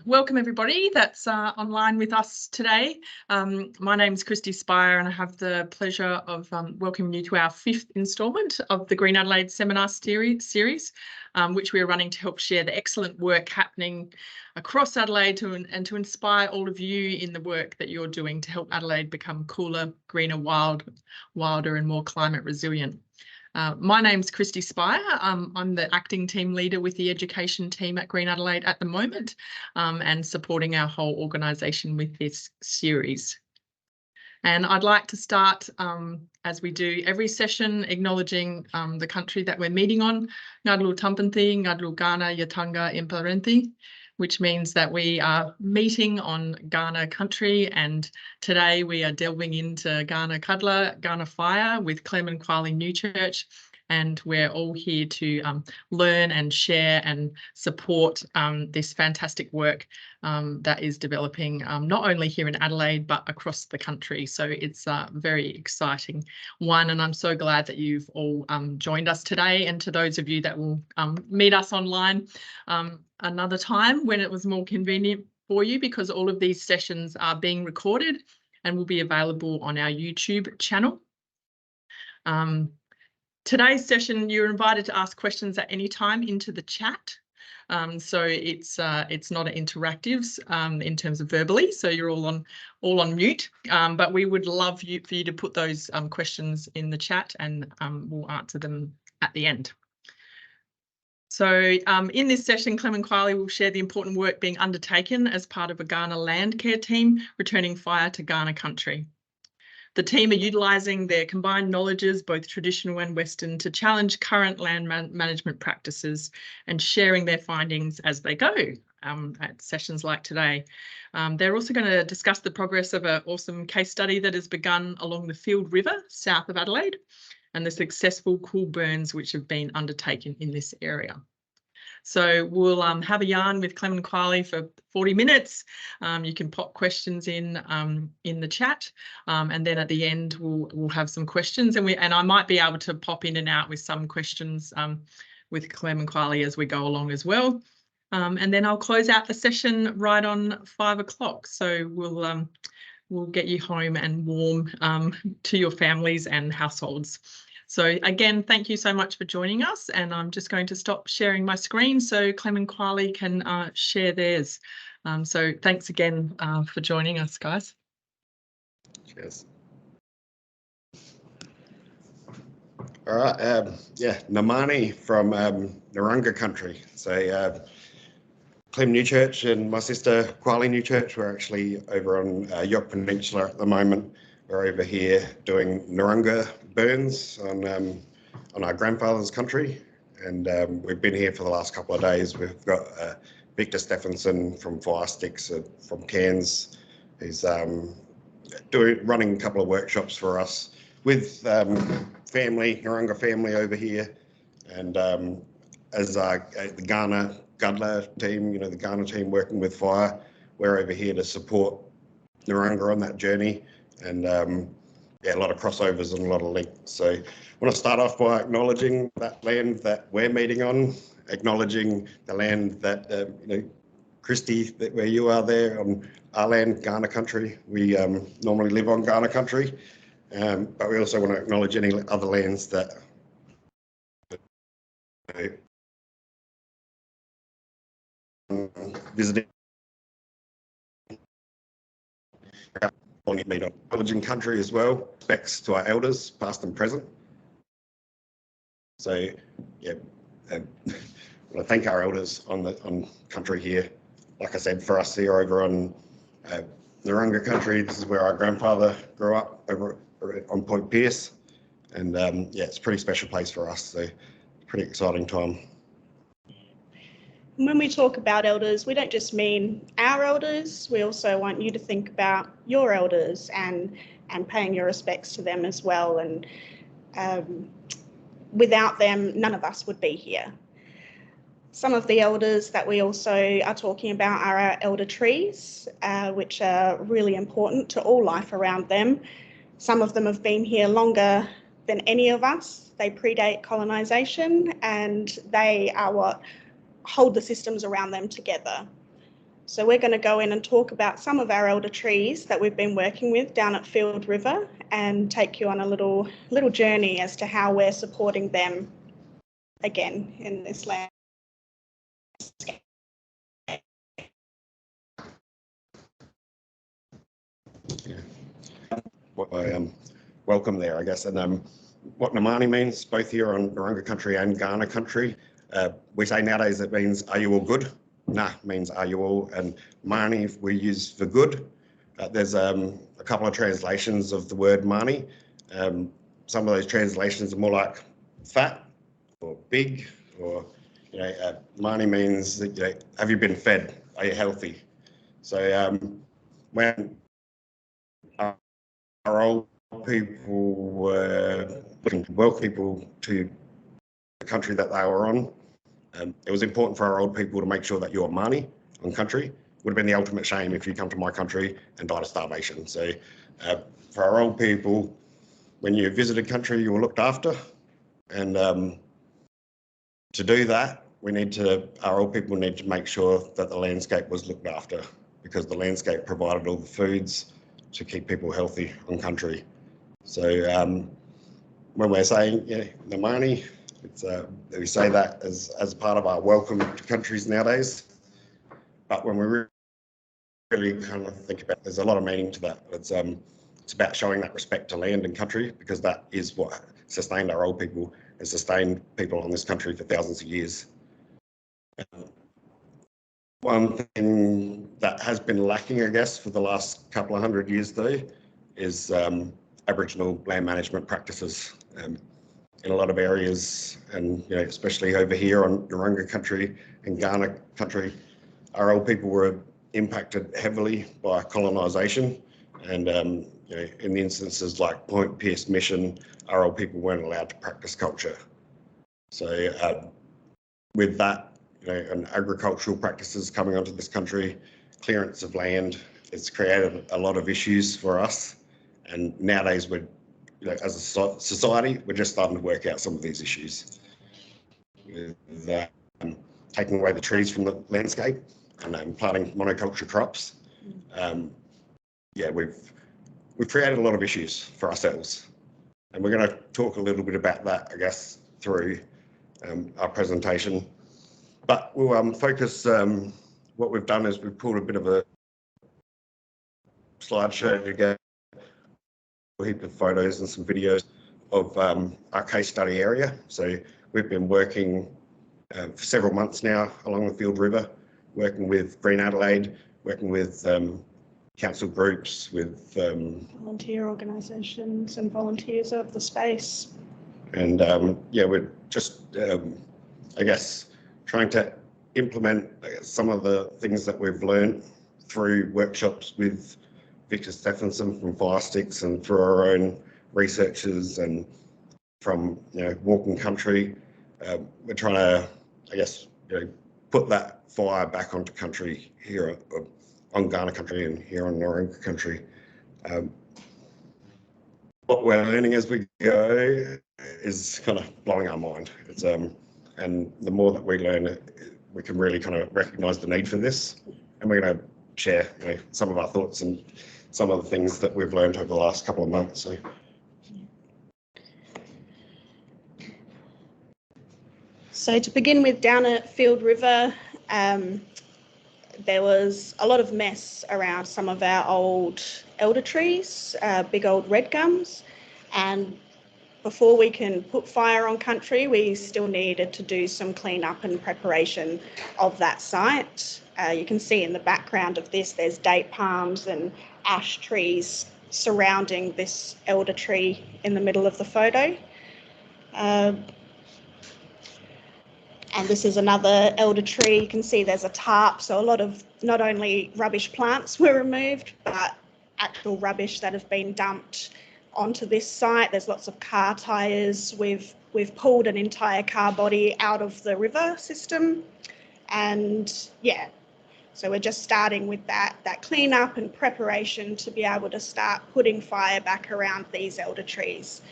Welcome everybody that's online with us today. My name is Christy Spire and I have the pleasure of welcoming you to our 5th instalment of the Green Adelaide Seminar Series, which we are running to help share the excellent work happening across Adelaide and to inspire all of you in the work that you're doing to help Adelaide become cooler, greener, wilder and more climate resilient. My name's Christy Spire. I'm the acting team leader with the education team at Green Adelaide at the moment and supporting our whole organisation with this series. And I'd like to start, as we do every session, acknowledging the country that we're meeting on, Ngadlu Tampanthi, Ngadlu Kaurna Yatanga Imparenthi, which means that we are meeting on Kaurna Country, and today we are delving into Kaurna Kardla, Kaurna Fire with Clem and Quahli Newchurch, and we're all here to learn and share and support this fantastic work that is developing not only here in Adelaide but across the country. So it's a very exciting one, and I'm so glad that you've all joined us today, and to those of you that will meet us online another time when it was more convenient for you, because all of these sessions are being recorded and will be available on our YouTube channel. Today's session, you're invited to ask questions at any time into the chat. So it's not an interactives in terms of verbally, so you're all on mute. But we would love for you to put those questions in the chat, and we'll answer them at the end. So in this session, Clem and Quahli will share the important work being undertaken as part of a Kaurna land care team returning fire to Kaurna Country. The team are utilising their combined knowledges, both traditional and Western, to challenge current land management practices and sharing their findings as they go at sessions like today. They're also going to discuss the progress of an awesome case study that has begun along the Field River, south of Adelaide, and the successful cool burns which have been undertaken in this area. So we'll have a yarn with Clem and Quahli for 40 minutes. You can pop questions in the chat, and then at the end we'll have some questions, and I might be able to pop in and out with some questions with Clem and Quahli as we go along as well. And then I'll close out the session right on 5 o'clock. So we'll get you home and warm to your families and households. So again, thank you so much for joining us, and I'm just going to stop sharing my screen so Clem and Quahli can share theirs. So thanks again for joining us, guys. Cheers. All right, Namani from Kaurna Country. So Clem Newchurch and my sister Quahli Newchurch, we're actually over on York Peninsula at the moment. We're over here doing Narunga burns on our grandfather's country, and we've been here for the last couple of days. We've got Victor Stephenson from Fire Sticks from Cairns, who's running a couple of workshops for us with Narunga family over here, and as the Kaurna Kardla team, the Kaurna team working with fire, we're over here to support Narunga on that journey. And a lot of crossovers and a lot of links. So I want to start off by acknowledging that land that we're meeting on, acknowledging the land that, Christy, where you are there on our land, Kaurna Country. We normally live on Kaurna Country, but we also want to acknowledge any other lands that visiting. Acknowledging country as well, respects to our elders, past and present. So, I want to thank our elders on country here. Like I said, for us here over on Narunga Country, this is where our grandfather grew up over on Point Pearce, and it's a pretty special place for us. So, pretty exciting time. When we talk about elders, we don't just mean our elders, we also want you to think about your elders and paying your respects to them as well. And without them, none of us would be here. Some of the elders that we also are talking about are our elder trees, which are really important to all life around them. Some of them have been here longer than any of us. They predate colonisation, and they are what hold the systems around them together. So we're going to go in and talk about some of our elder trees that we've been working with down at Field River and take you on a little journey as to how we're supporting them again in this land. What I welcome there, I guess, and what Namani means, both here on Kaurna Country and Kaurna Country. We say nowadays it means, are you all good? Nah means, are you all? And Mani we use for good. There's a couple of translations of the word Mani. Some of those translations are more like fat or big, or Mani means, have you been fed? Are you healthy? So when our old people were looking to welcome people to the country that they were on, it was important for our old people to make sure that your Māori on country would have been the ultimate shame if you come to my country and died of starvation. So for our old people, when you visited country, you were looked after. And to do that, our old people need to make sure that the landscape was looked after, because the landscape provided all the foods to keep people healthy on country. So when we're saying, the Māori, we say that as part of our welcome to countries nowadays. But when we really kind of think about it, there's a lot of meaning to that. It's about showing that respect to land and country, because that is what sustained our old people and sustained people on this country for thousands of years. One thing that has been lacking, I guess, for the last couple of hundred years though, is Aboriginal land management practices. In a lot of areas, and especially over here on Kaurna Country and Kaurna Country, our old people were impacted heavily by colonisation, and in the instances like Point Pearce Mission, our old people weren't allowed to practice culture. So with that, and agricultural practices coming onto this country, clearance of land, it's created a lot of issues for us, and nowadays we're as a society, we're just starting to work out some of these issues. With taking away the trees from the landscape and planting monoculture crops, we've created a lot of issues for ourselves, and we're going to talk a little bit about that, I guess, through our presentation. But we'll focus. What we've done is we've pulled a bit of a slideshow together, a heap of photos and some videos of our case study area. So we've been working for several months now along the Field River, working with Green Adelaide, working with council groups, with volunteer organisations and volunteers of the space. And we're just, I guess, trying to implement some of the things that we've learned through workshops with Victor Stephenson from Fire Sticks, and through our own researchers, and from Walking Country. We're trying to, I guess, put that fire back onto country here on Kaurna Country and here on Kaurna Country. What we're learning as we go is kind of blowing our mind. It's and the more that we learn, we can really kind of recognise the need for this, and we're going to share some of our thoughts and some of the things that we've learned over the last couple of months. So to begin with, down at Field River, there was a lot of mess around some of our old elder trees, big old red gums, and before we can put fire on country, we still needed to do some cleanup and preparation of that site. You can see in the background of this, there's date palms and ash trees surrounding this elder tree in the middle of the photo. And this is another elder tree. You can see there's a tarp, so a lot of not only rubbish plants were removed, but actual rubbish that have been dumped onto this site. There's lots of car tyres. We've pulled an entire car body out of the river system, and so we're just starting with that cleanup and preparation to be able to start putting fire back around these elder trees.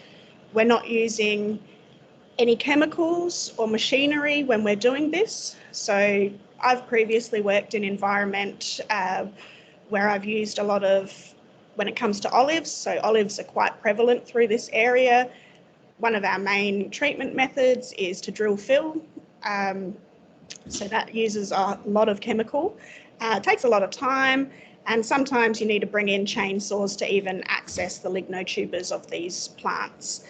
We're not using any chemicals or machinery when we're doing this, so I've previously worked in environment where I've used a lot of, when it comes to olives, so olives are quite prevalent through this area. One of our main treatment methods is to drill fill. So that uses a lot of chemical. It takes a lot of time, and sometimes you need to bring in chainsaws to even access the lignotubers of these plants.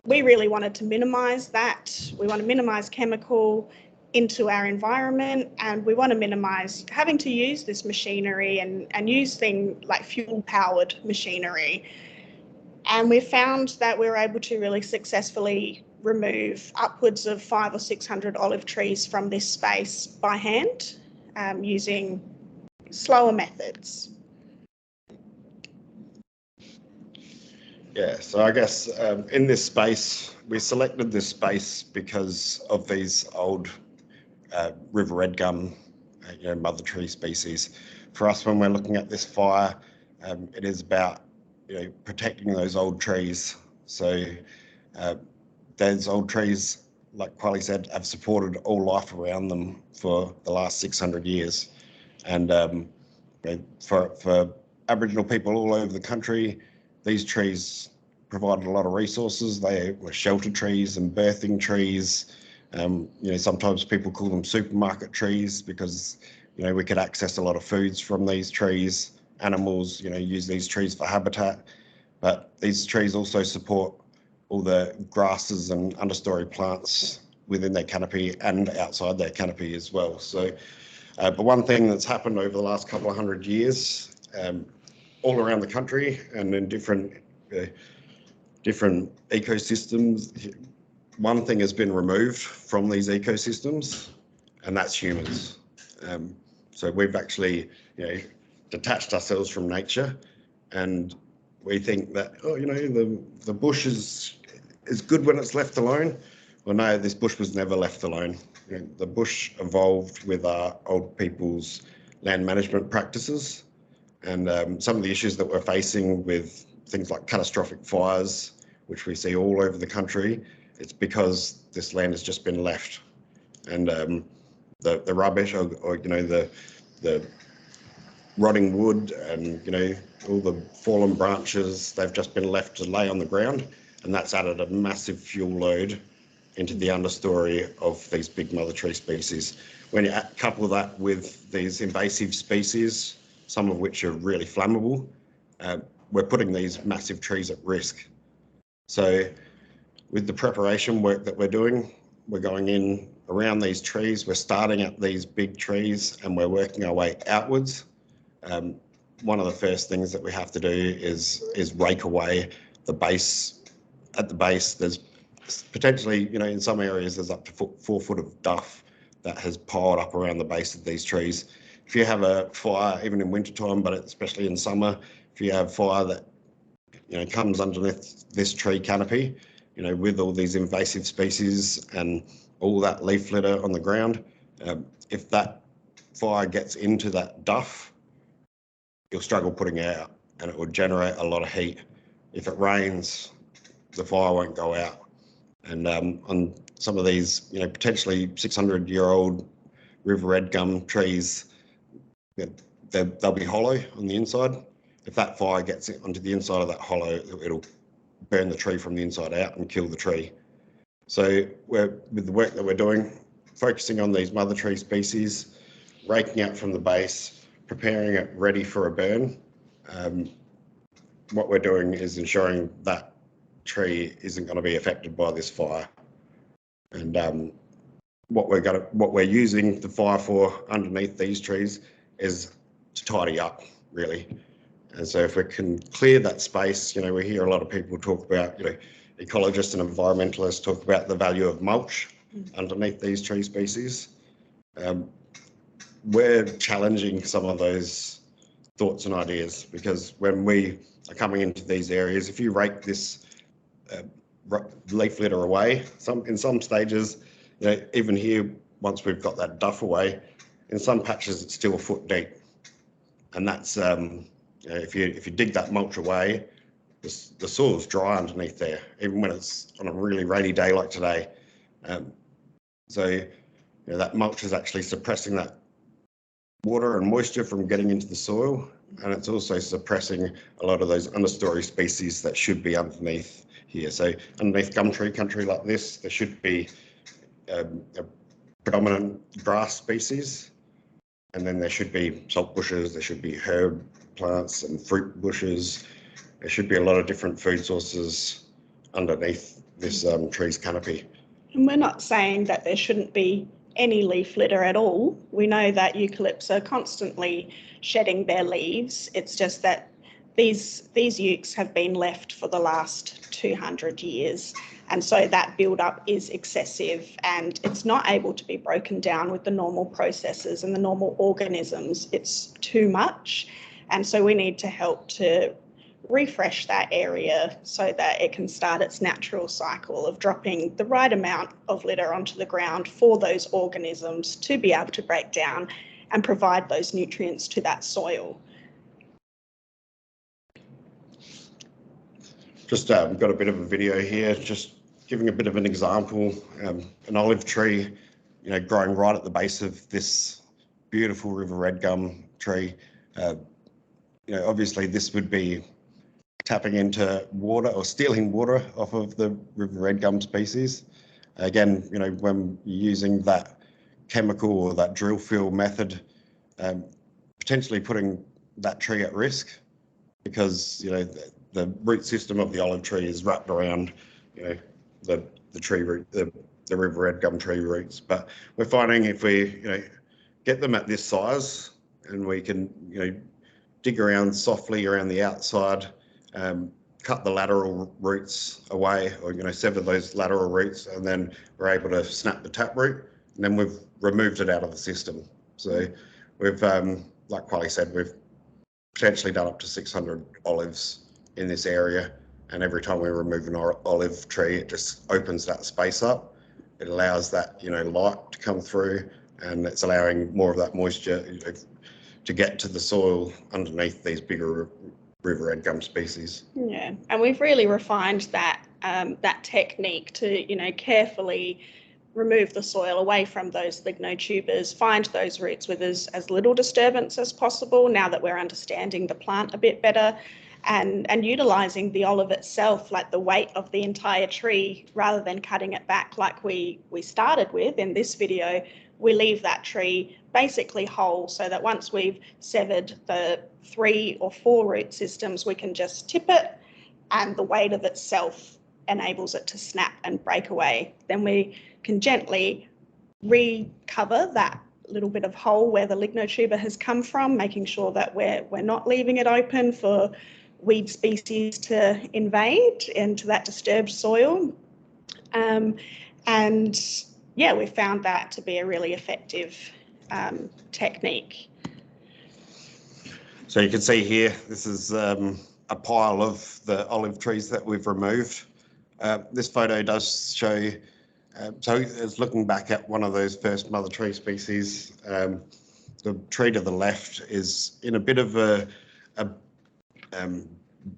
We really wanted to minimise that. We want to minimise chemical into our environment, and we want to minimise having to use this machinery and use things like fuel-powered machinery. And we found that we were able to really successfully remove upwards of 500 or 600 olive trees from this space by hand, using slower methods. Yeah, so I guess in this space, we selected this space because of these old river red gum, mother tree species. For us, when we're looking at this fire, it is about protecting those old trees. So those old trees, like Quahli said, have supported all life around them for the last 600 years. And for Aboriginal people all over the country, these trees provided a lot of resources. They were shelter trees and birthing trees. Sometimes people call them supermarket trees because we could access a lot of foods from these trees. Animals use these trees for habitat, but these trees also support all the grasses and understory plants within their canopy and outside their canopy as well. So but one thing that's happened over the last couple of 100 years all around the country and in different ecosystems, one thing has been removed from these ecosystems, and that's humans. So we've actually detached ourselves from nature, and we think that the bush is good when it's left alone. Well, no, this bush was never left alone. The bush evolved with our old people's land management practices, and some of the issues that we're facing with things like catastrophic fires, which we see all over the country, it's because this land has just been left, and the rubbish or the rotting wood and all the fallen branches, they've just been left to lay on the ground, and that's added a massive fuel load into the understory of these big mother tree species. When you couple that with these invasive species, some of which are really flammable, we're putting these massive trees at risk. So with the preparation work that we're doing, we're going in around these trees, we're starting at these big trees and we're working our way outwards. One of the first things that we have to do is rake away the base. At the base, there's potentially, in some areas, there's up to 4 foot of duff that has piled up around the base of these trees. If you have a fire, even in wintertime, but especially in summer, if you have fire that comes underneath this tree canopy, with all these invasive species and all that leaf litter on the ground, if that fire gets into that duff, you'll struggle putting it out, and it will generate a lot of heat. If it rains, the fire won't go out. And on some of these, potentially 600-year-old river red gum trees, they'll be hollow on the inside. If that fire gets onto the inside of that hollow, it'll burn the tree from the inside out and kill the tree. So with the work that we're doing, focusing on these mother tree species, raking out from the base, preparing it ready for a burn. What we're doing is ensuring that tree isn't going to be affected by this fire. And what we're using the fire for underneath these trees is to tidy up, really. And so if we can clear that space, we hear a lot of people talk about, ecologists and environmentalists talk about the value of mulch underneath these tree species. We're challenging some of those thoughts and ideas, because when we are coming into these areas, if you rake this leaf litter away, in some stages, even here, once we've got that duff away, in some patches it's still a foot deep, and that's if you dig that mulch away, the soil's dry underneath there, even when it's on a really rainy day like today. So that mulch is actually suppressing that water and moisture from getting into the soil, and it's also suppressing a lot of those understory species that should be underneath here. So underneath gum tree country like this, there should be a predominant grass species, and then there should be salt bushes, there should be herb plants and fruit bushes. There should be a lot of different food sources underneath this tree's canopy. And we're not saying that there shouldn't be any leaf litter at all. We know that eucalypts are constantly shedding their leaves. It's just that these ukes have been left for the last 200 years. And so that build-up is excessive, and it's not able to be broken down with the normal processes and the normal organisms. It's too much. And so we need to help to refresh that area so that it can start its natural cycle of dropping the right amount of litter onto the ground for those organisms to be able to break down and provide those nutrients to that soil. Just got a bit of a video here, just giving a bit of an example. An olive tree, growing right at the base of this beautiful river red gum tree. Obviously this would be tapping into water or stealing water off of the river red gum species. Again, when you're using that chemical or that drill fill method, potentially putting that tree at risk, because the root system of the olive tree is wrapped around the tree root, the river red gum tree roots. But we're finding if we get them at this size, and we can dig around softly around the outside, cut the lateral roots away, or sever those lateral roots, and then we're able to snap the taproot, and then we've removed it out of the system. So we've, like Quahli said, we've potentially done up to 600 olives in this area, and every time we remove an olive tree, it just opens that space up. It allows that light to come through, and it's allowing more of that moisture to get to the soil underneath these bigger river red gum species. Yeah, and we've really refined that that technique to carefully remove the soil away from those lignotubers, find those roots with as little disturbance as possible now that we're understanding the plant a bit better, and utilising the olive itself, like the weight of the entire tree, rather than cutting it back like we started with in this video. We leave that tree basically whole, so that once we've severed the 3 or 4 root systems, we can just tip it, and the weight of itself enables it to snap and break away. Then we can gently recover that little bit of hole where the lignotuber has come from, making sure that we're not leaving it open for weed species to invade into that disturbed soil. And yeah, we found that to be a really effective technique. So you can see here, this is a pile of the olive trees that we've removed. This photo does show, so it's looking back at one of those first mother tree species. The tree to the left is in a bit of a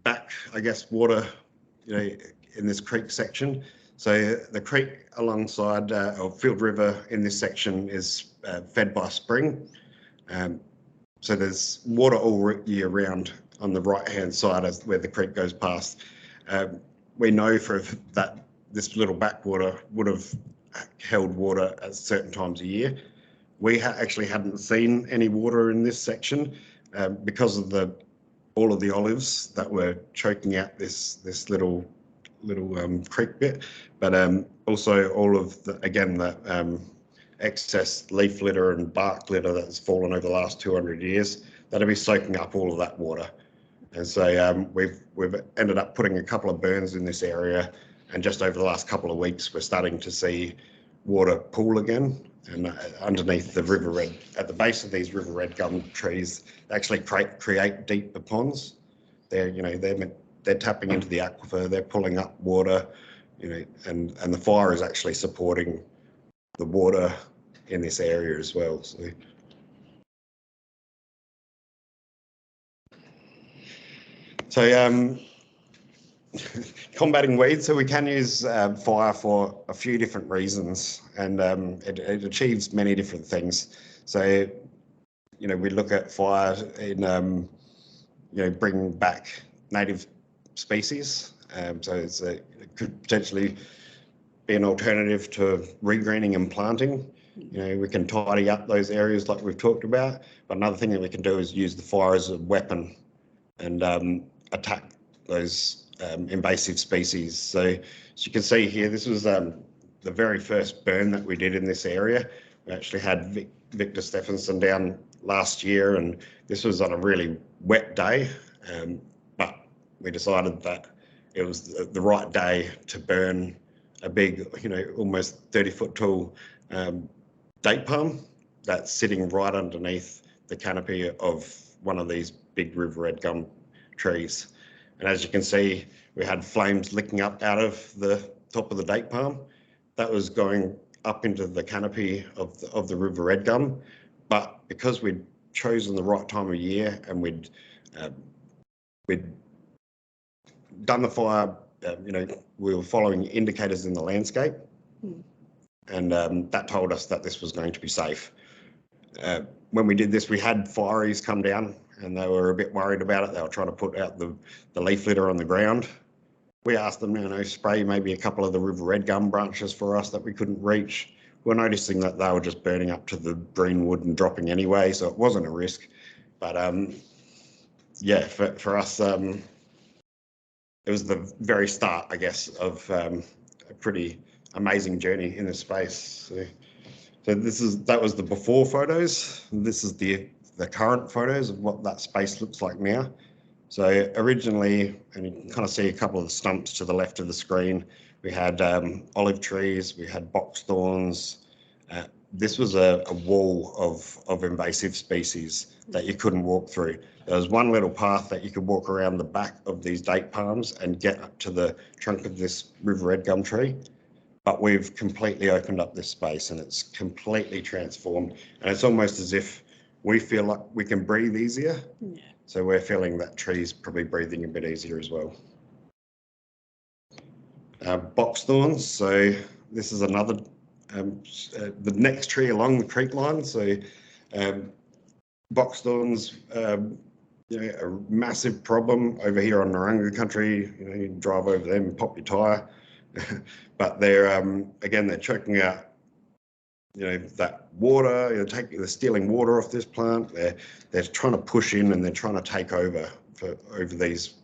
back, I guess, water, in this creek section. So the creek alongside, or Field River in this section is fed by spring. So there's water all year round on the right-hand side as where the creek goes past. We know for that this little backwater would have held water at certain times a year. We actually hadn't seen any water in this section because of all of the olives that were choking out this little creek bit, but also all of the excess leaf litter and bark litter that's fallen over the last 200 years that'll be soaking up all of that water. And so we've ended up putting a couple of burns in this area, and just over the last couple of weeks we're starting to see water pool again. And underneath the river red, at the base of these river red gum trees, they actually create deeper ponds. They're tapping into the aquifer, they're pulling up water, and the fire is actually supporting the water in this area as well. So combating weeds, so we can use fire for a few different reasons, and it achieves many different things. So, you know, we look at fire in, you know, bringing back native species. So it could potentially be an alternative to regreening and planting. You know, we can tidy up those areas like we've talked about, but another thing that we can do is use the fire as a weapon and attack those invasive species. So as you can see here, this was the very first burn that we did in this area. We actually had Victor Stephenson down last year, and this was on a really wet day, but we decided that it was the right day to burn a big, you know, almost 30-foot tall date palm that's sitting right underneath the canopy of one of these big river red gum trees. And as you can see, we had flames licking up out of the top of the date palm. That was going up into the canopy of the river red gum. But because we'd chosen the right time of year and we'd done the fire, you know, we were following indicators in the landscape, and that told us that this was going to be safe. When we did this, we had fireys come down, and they were a bit worried about it. They were trying to put out the leaf litter on the ground. We asked them, you know, spray maybe a couple of the river red gum branches for us that we couldn't reach. We're noticing that they were just burning up to the green wood and dropping anyway, so it wasn't a risk. But yeah, for us, it was the very start, I guess, of a pretty amazing journey in this space. So that was the before photos. This is the current photos of what that space looks like now. So originally, and you can kind of see a couple of the stumps to the left of the screen, we had olive trees, we had box thorns. This was a wall of invasive species that you couldn't walk through. There was one little path that you could walk around the back of these date palms and get up to the trunk of this river red gum tree. But we've completely opened up this space and it's completely transformed. And it's almost as if we feel like we can breathe easier. Yeah. So we're feeling that tree's probably breathing a bit easier as well. Box thorns. So this is another, the next tree along the creek line. So box thorns, you know, a massive problem over here on Kaurna Country. You know, you drive over them and pop your tyre. But they're again, they're choking out, you know, that water. You know, they're stealing water off this plant. They're trying to push in and they're trying to take over these,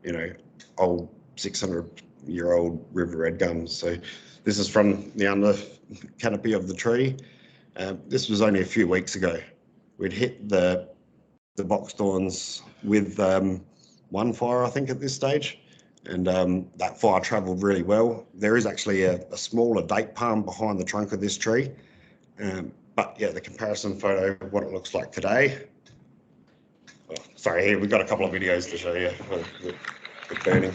you know, old 600-year-old river red gums. So this is from the under canopy of the tree. This was only a few weeks ago. We'd hit the box thorns with one fire, I think, at this stage. And that fire travelled really well. There is actually a smaller date palm behind the trunk of this tree. But yeah, the comparison photo of what it looks like today. Oh, sorry, here we've got a couple of videos to show you the burning.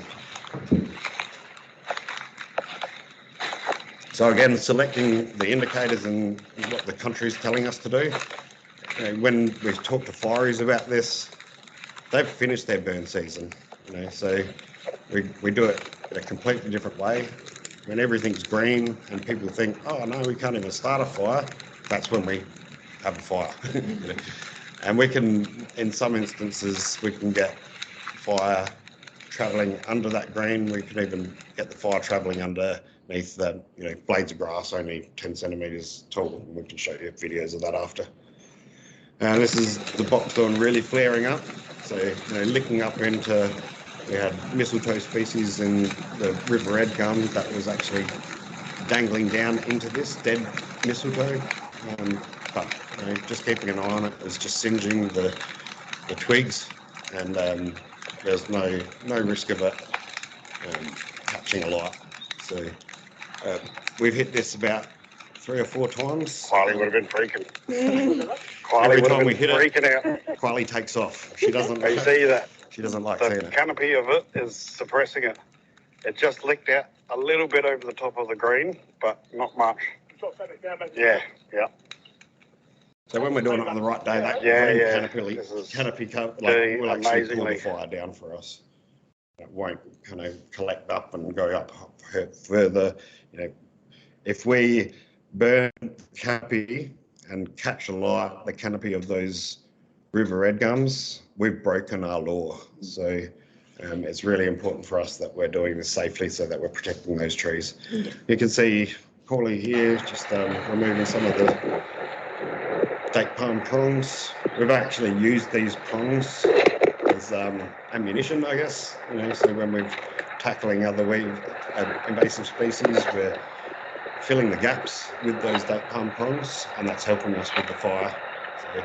So again, selecting the indicators and what the country is telling us to do. When we've talked to fireys about this, they've finished their burn season. You know, so we do it in a completely different way. When everything's green and people think, oh no, we can't even start a fire, that's when we have a fire. And we can, in some instances, we can get fire travelling under that green. We can even get the fire travelling underneath the, you know, blades of grass only 10 centimetres tall. We can show you videos of that after. And this is the box thorn really flaring up. So, you know, licking up into, we had mistletoe species in the river red gum that was actually dangling down into this dead mistletoe. But you know, just keeping an eye on it was just singeing the twigs, and there's no risk of it catching alight. So we've hit this about 3 or 4 times. Quahli would have been freaking. Every time we hit freaking it, out. Quahli takes off. She doesn't. You see that? She doesn't like seeing The it. canopy of it is suppressing it. It just licked out a little bit over the top of the green, but not much. Yeah, yeah. So when we're doing it on the right day, that green canopy will actually pull the fire down for us. it won't kind of collect up and go up further. You know, if we burn the canopy and catch alight the canopy of those river red gums, we've broken our law. So it's really important for us that we're doing this safely so that we're protecting those trees. Yeah. You can see Quahli here just removing some of the date palm prongs. We've actually used these prongs as ammunition, I guess. You know, so when we're tackling other invasive species, we're filling the gaps with those date palm prongs, and that's helping us with the fire. So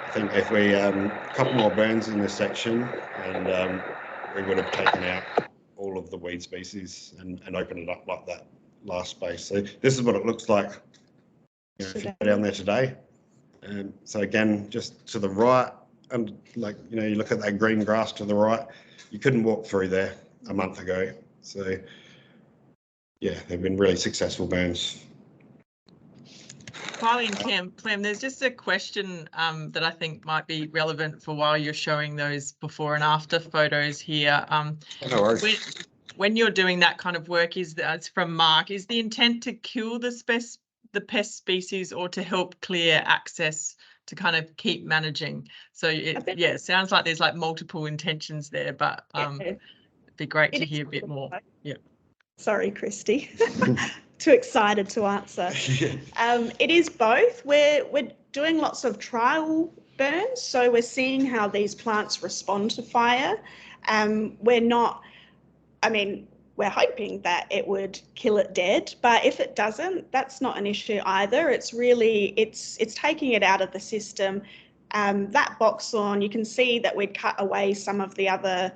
I think if we a couple more burns in this section, and we would have taken out all of the weed species and opened it up like that last space. So this is what it looks like, you know, if you go down there today. So again, just to the right, and like, you know, you look at that green grass to the right, you couldn't walk through there a month ago. So yeah, they've been really successful burns. Quahli and Clem, there's just a question that I think might be relevant for while you're showing those before and after photos here. No worries. When you're doing that kind of work, it's from Mark, is the intent to kill the pest species or to help clear access to kind of keep managing? So it sounds like there's like multiple intentions there, but it'd be great to hear a bit more. Yeah. Sorry, Christy. Too excited to answer. It is both. We're doing lots of trial burns, so we're seeing how these plants respond to fire. We're not, I mean, we're hoping that it would kill it dead, but if it doesn't, that's not an issue either. It's really, it's taking it out of the system. That box lawn, you can see that we'd cut away some of the other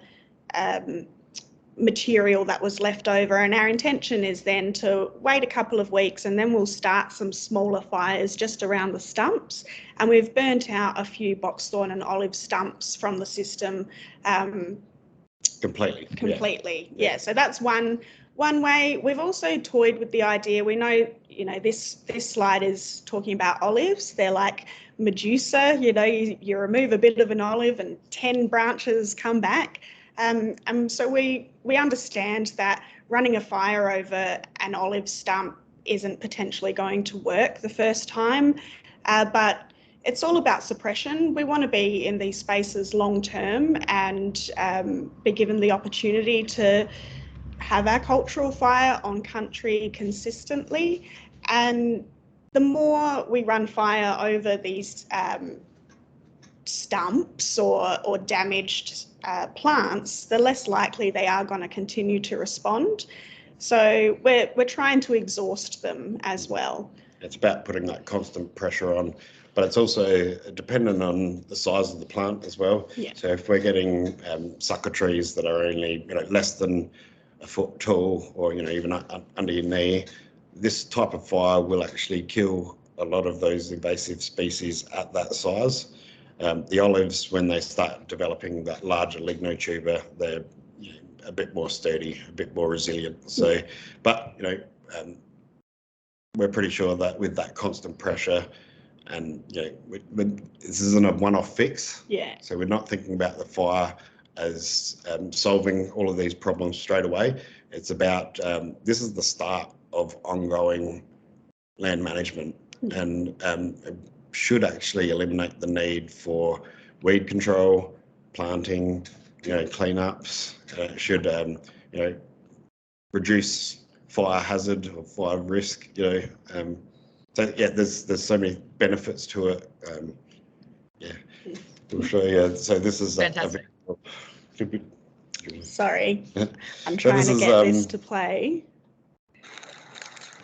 material that was left over, and our intention is then to wait a couple of weeks and then we'll start some smaller fires just around the stumps, and we've burnt out a few boxthorn and olive stumps from the system completely. Yeah, so that's one way. We've also toyed with the idea, we know, you know, this slide is talking about olives. They're like Medusa, you know, you remove a bit of an olive and 10 branches come back. So we understand that running a fire over an olive stump isn't potentially going to work the first time, but it's all about suppression. We want to be in these spaces long term and be given the opportunity to have our cultural fire on country consistently. And the more we run fire over these stumps or damaged plants, the less likely they are going to continue to respond. So we're trying to exhaust them as well. It's about putting that constant pressure on, but it's also dependent on the size of the plant as well. Yeah. So if we're getting sucker trees that are only, you know, less than a foot tall, or, you know, even under your knee, this type of fire will actually kill a lot of those invasive species at that size. The olives, when they start developing that larger lignotuber, they're, you know, a bit more sturdy, a bit more resilient. So, but, you know, we're pretty sure that with that constant pressure, and, you know, this isn't a one-off fix. Yeah. So we're not thinking about the fire as solving all of these problems straight away. It's about this is the start of ongoing land management, and should actually eliminate the need for weed control, planting, you know, cleanups. Should you know, reduce fire hazard or fire risk. You know, so yeah, there's so many benefits to it. Yeah, we'll show you. So this is fantastic. Sorry, I'm trying to get this to play.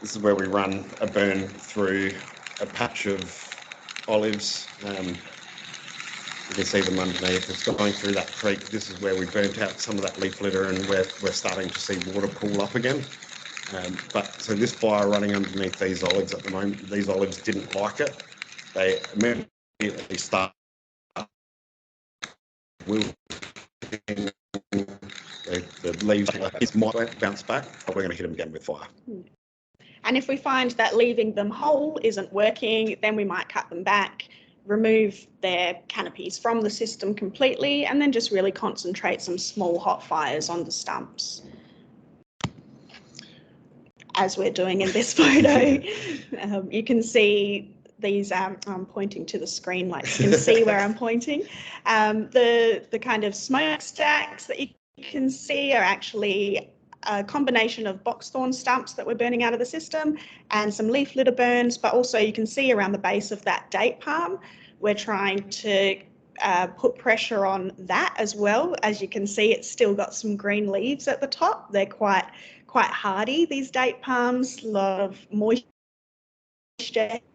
This is where we run a burn through a patch of olives. You can see them underneath. It's going through that creek. This is where we burnt out some of that leaf litter, and we're starting to see water pool up again. But so this fire running underneath these olives at the moment, these olives didn't like it. They immediately start wilting. The leaves might bounce back, but we're going to hit them again with fire. And if we find that leaving them whole isn't working, then we might cut them back, remove their canopies from the system completely, and then just really concentrate some small hot fires on the stumps, as we're doing in this photo. You can see these, I'm pointing to the screen like you can see where I'm pointing. The kind of smokestacks that you can see are actually a combination of boxthorn stumps that we're burning out of the system and some leaf litter burns, but also you can see around the base of that date palm, we're trying to put pressure on that as well. As you can see, it's still got some green leaves at the top. They're quite hardy, these date palms, a lot of moisture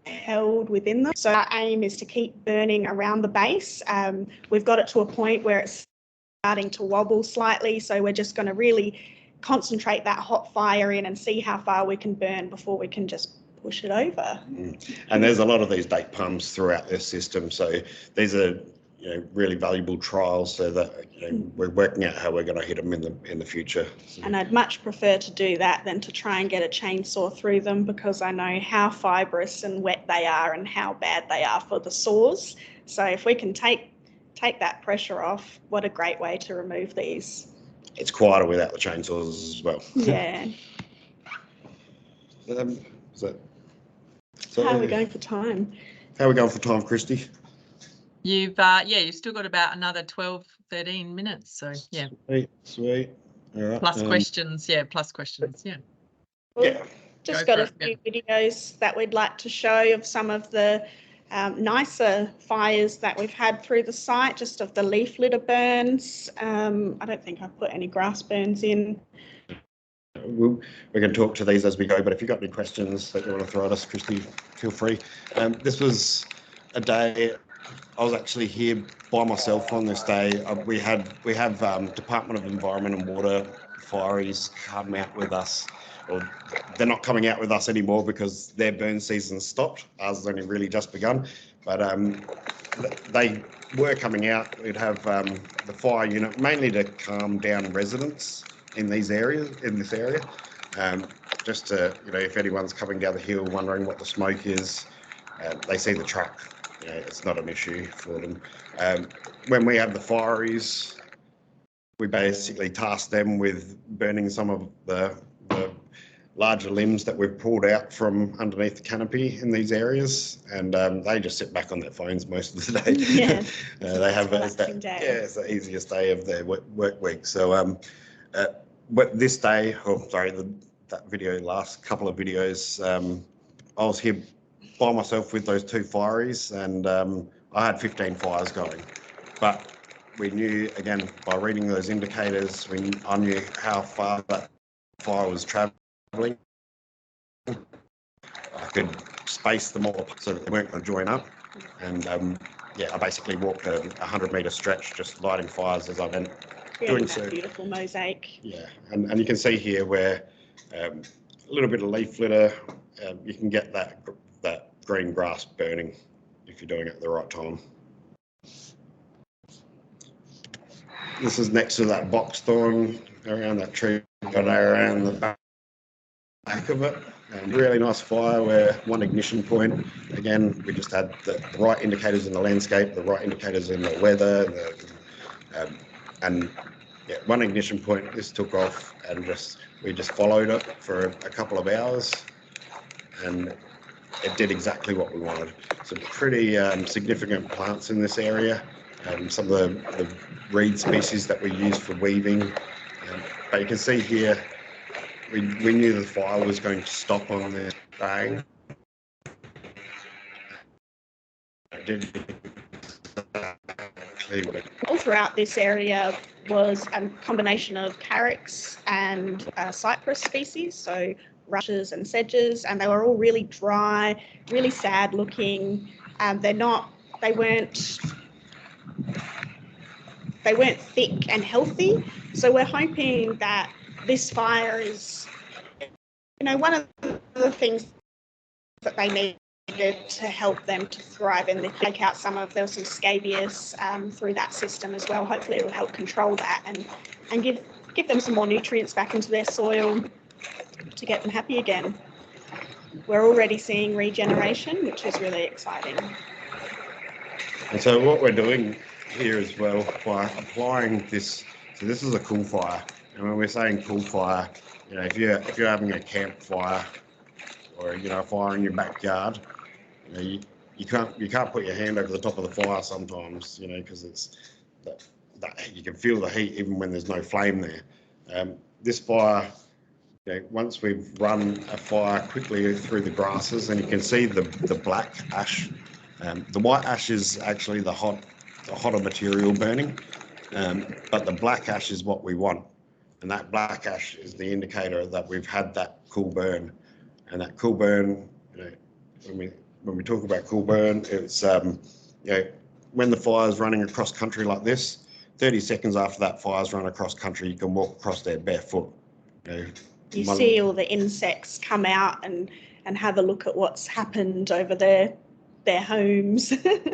held within them. So our aim is to keep burning around the base. We've got it to a point where it's starting to wobble slightly, so we're just going to really concentrate that hot fire in and see how far we can burn before we can just push it over. And there's a lot of these date palms throughout this system, so these are really valuable trials, so that we're working out how we're going to hit them in the future. So. And I'd much prefer to do that than to try and get a chainsaw through them, because I know how fibrous and wet they are and how bad they are for the saws. So if we can take that pressure off, what a great way to remove these. It's quieter without the chainsaws as well. Yeah. So how are we going for time? How are we going for time, Christy? You've you've still got about another 12, 13 minutes. So yeah. Sweet. All right. Plus questions. Yeah. Plus questions. Yeah. Yeah. Just got a few videos that we'd like to show of some of the nicer fires that we've had through the site, just of the leaf litter burns. I don't think I've put any grass burns in. We can talk to these as we go, but if you've got any questions that you want to throw at us, Christy, feel free. This was a day, I was actually here by myself on this day. We have Department of Environment and Water fireys come out with us, or they're not coming out with us anymore because their burn season stopped. Ours has only really just begun, but they were coming out. We'd have the fire unit mainly to calm down residents in this area, just to, if anyone's coming down the hill wondering what the smoke is, they see the truck. It's not an issue for them. When we have the fireys, we basically task them with burning some of the larger limbs that we've pulled out from underneath the canopy in these areas, and they just sit back on their phones most of the day. Yeah. They have it's the easiest day of their work week. So this day, that video, last couple of videos, I was here by myself with those two fireys, and I had 15 fires going, but we knew, again, by reading those indicators, I knew how far that fire was travelling. I could space them all so that they weren't going to join up, and I basically walked a 100-metre stretch just lighting fires as I went. Doing that beautiful mosaic. Yeah, and you can see here where a little bit of leaf litter, you can get that green grass burning if you're doing it at the right time. This is next to that boxthorn around that tree, got around the back of it. Really nice fire where one ignition point. Again, we just had the right indicators in the landscape, the right indicators in the weather, and one ignition point. This took off, and we just followed it for a couple of hours, and it did exactly what we wanted. Some pretty significant plants in this area, some of the reed species that we use for weaving. But you can see here, we knew the fire was going to stop on the day. It did. All throughout this area was a combination of carex and cypress species, so rushes and sedges, and they were all really dry, really sad looking. They weren't thick and healthy. So we're hoping that this fire is, one of the things that they needed to help them to thrive, and take out there was some scabious through that system as well. Hopefully it will help control that and give them some more nutrients back into their soil to get them happy again. We're already seeing regeneration, which is really exciting. And so what we're doing here as well, by applying this, so this is a cool fire, and when we're saying cool fire, you know, if you're having a campfire or, you know, a fire in your backyard, you know, you can't put your hand over the top of the fire sometimes, you know, because it's that you can feel the heat even when there's no flame there. This fire, you know, once we've run a fire quickly through the grasses, and you can see the black ash. The white ash is actually the hotter material burning, but the black ash is what we want, and that black ash is the indicator that we've had that cool burn. And that cool burn, you know, when we talk about cool burn, it's you know, when the fire's running across country like this, 30 seconds after that fire's run across country, you can walk across there barefoot. You see all the insects come out and have a look at what's happened over their homes.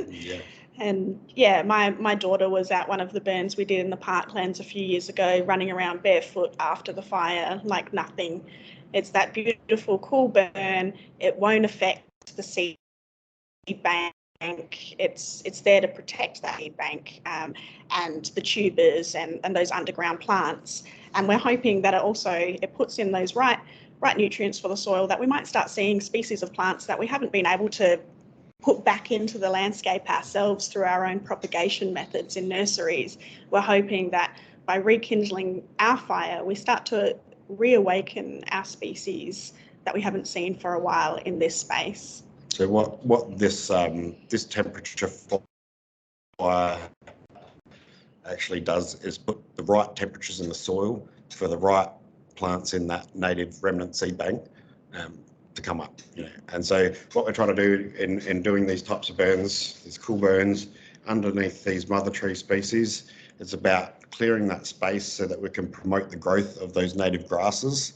Yeah. And yeah, my daughter was at one of the burns we did in the parklands a few years ago, running around barefoot after the fire like nothing. It's that beautiful cool burn. It won't affect the seed bank. It's there to protect that seed bank and the tubers and those underground plants. And we're hoping that it puts in those right nutrients for the soil, that we might start seeing species of plants that we haven't been able to put back into the landscape ourselves through our own propagation methods in nurseries. We're hoping that by rekindling our fire, we start to reawaken our species that we haven't seen for a while in this space. So what this temperature fire actually does is put the right temperatures in the soil for the right plants in that native remnant seed bank to come up, you know. And so what we're trying to do in doing these types of burns, these cool burns underneath these mother tree species, it's about clearing that space so that we can promote the growth of those native grasses.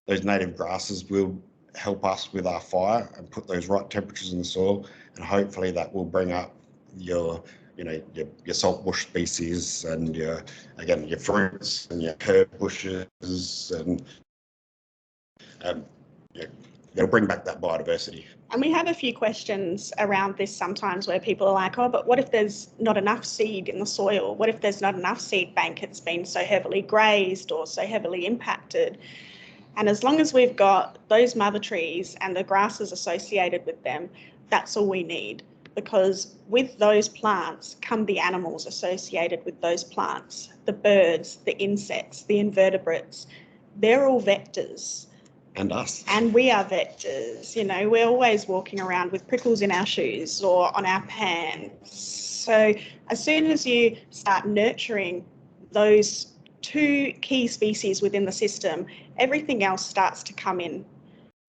Those native grasses will help us with our fire and put those right temperatures in the soil, and hopefully that will bring up your saltbush species and your fruits and your herb bushes, and it'll bring back that biodiversity. And we have a few questions around this sometimes where people are like, oh, but what if there's not enough seed in the soil? What if there's not enough seed bank? It's been so heavily grazed or so heavily impacted. And as long as we've got those mother trees and the grasses associated with them, that's all we need. Because with those plants come the animals associated with those plants, the birds, the insects, the invertebrates. They're all vectors. And us. And we are vectors. You know, we're always walking around with prickles in our shoes or on our pants. So as soon as you start nurturing those two key species within the system, everything else starts to come in.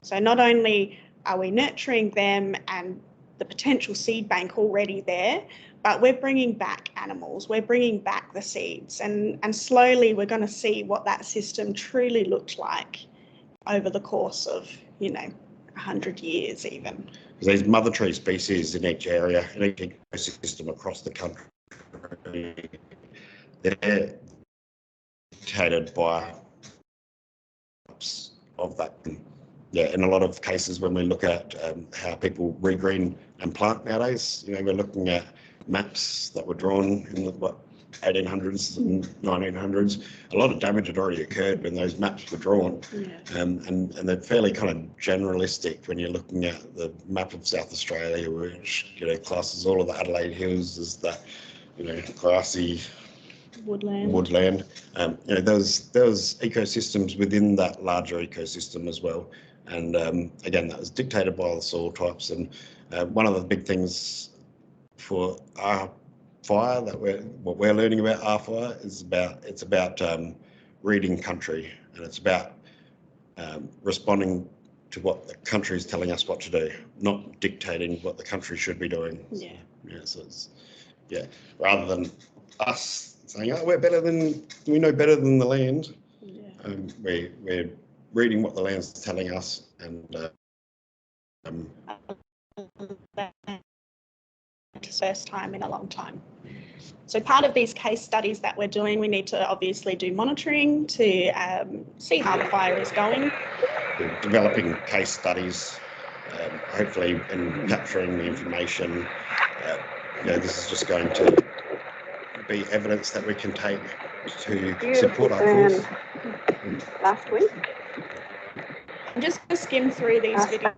So not only are we nurturing them and the potential seed bank already there, but we're bringing back animals, we're bringing back the seeds, and slowly we're going to see what that system truly looked like over the course of, 100 years even. There's mother tree species in each area, in each ecosystem across the country. They're dictated by of that. Yeah, in a lot of cases when we look at how people regreen and plant nowadays, we're looking at maps that were drawn in the 1800s and 1900s. A lot of damage had already occurred when those maps were drawn, and they're fairly kind of generalistic when you're looking at the map of South Australia, which classes all of the Adelaide Hills as that grassy woodland. There's ecosystems within that larger ecosystem as well, and again, that was dictated by the soil types. And one of the big things for our fire what we're learning about our fire is about reading country, and it's about responding to what the country is telling us what to do, not dictating what the country should be doing. So it's rather than us saying, oh, we know better than the land. We're reading what the land's telling us, and first time in a long time. So part of these case studies that we're doing, we need to obviously do monitoring to see how the fire is going. We're developing case studies, hopefully, and capturing the information this is just going to be evidence that we can take to support our cause. Last week. I'm just going to skim through these videos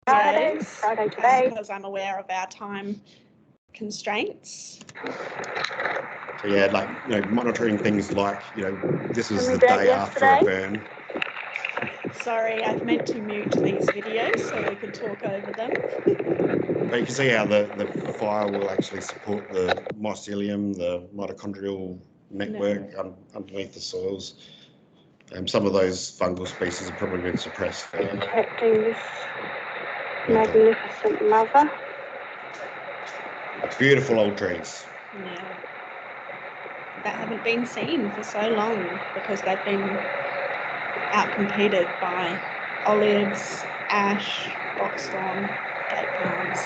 Friday today. because I'm aware of our time constraints. So yeah, monitoring things like, this is the day after a burn. Sorry, I've meant to mute these videos so we could talk over them. But you can see how the fire will actually support the mycelium, the mitochondrial network underneath the soils. Some of those fungal species have probably been suppressed. Protecting this magnificent mother. Beautiful old trees. Yeah. That haven't been seen for so long because they've been outcompeted by olives, ash, boxthorn, date palms.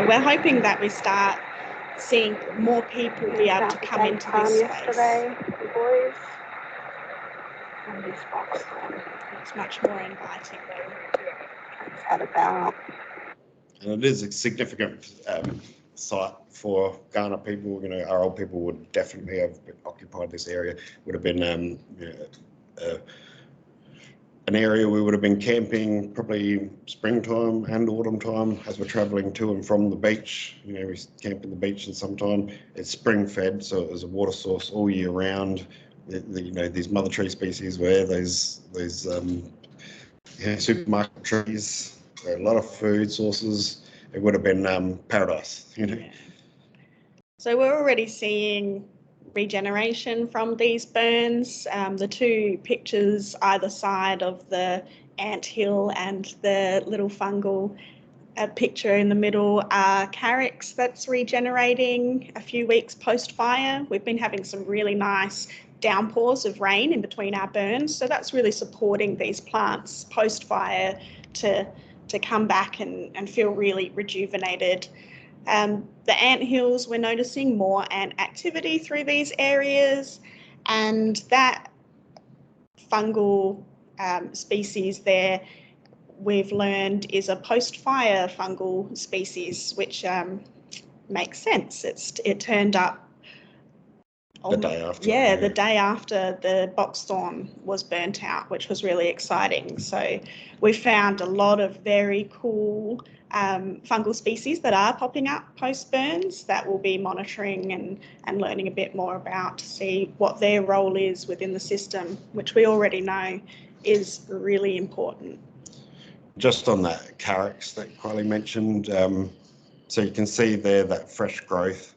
We're hoping that we start seeing more people be able to come into this space. Yesterday, the boys, and this boxthorn. It's much more inviting though. It's had about. And it is a significant site for Kaurna people. Our old people would definitely have occupied this area. Would have been an area we would have been camping probably springtime and autumn time as we're travelling to and from the beach. We camp in the beach in summertime. It's spring fed, so it was a water source all year round. These mother tree species were those supermarket trees. A lot of food sources. It would have been paradise. Yeah. So we're already seeing regeneration from these burns. The two pictures either side of the anthill and the little fungal picture in the middle are carex that's regenerating a few weeks post-fire. We've been having some really nice downpours of rain in between our burns, so that's really supporting these plants post-fire to come back and feel really rejuvenated. The anthills, we're noticing more ant activity through these areas, and that fungal species there we've learned is a post-fire fungal species, which makes sense. It turned up The day after. Yeah, the day after the boxthorn was burnt out, which was really exciting. So we found a lot of very cool fungal species that are popping up post-burns that we'll be monitoring and learning a bit more about to see what their role is within the system, which we already know is really important. Just on that carex that Quahli mentioned, so you can see there that fresh growth.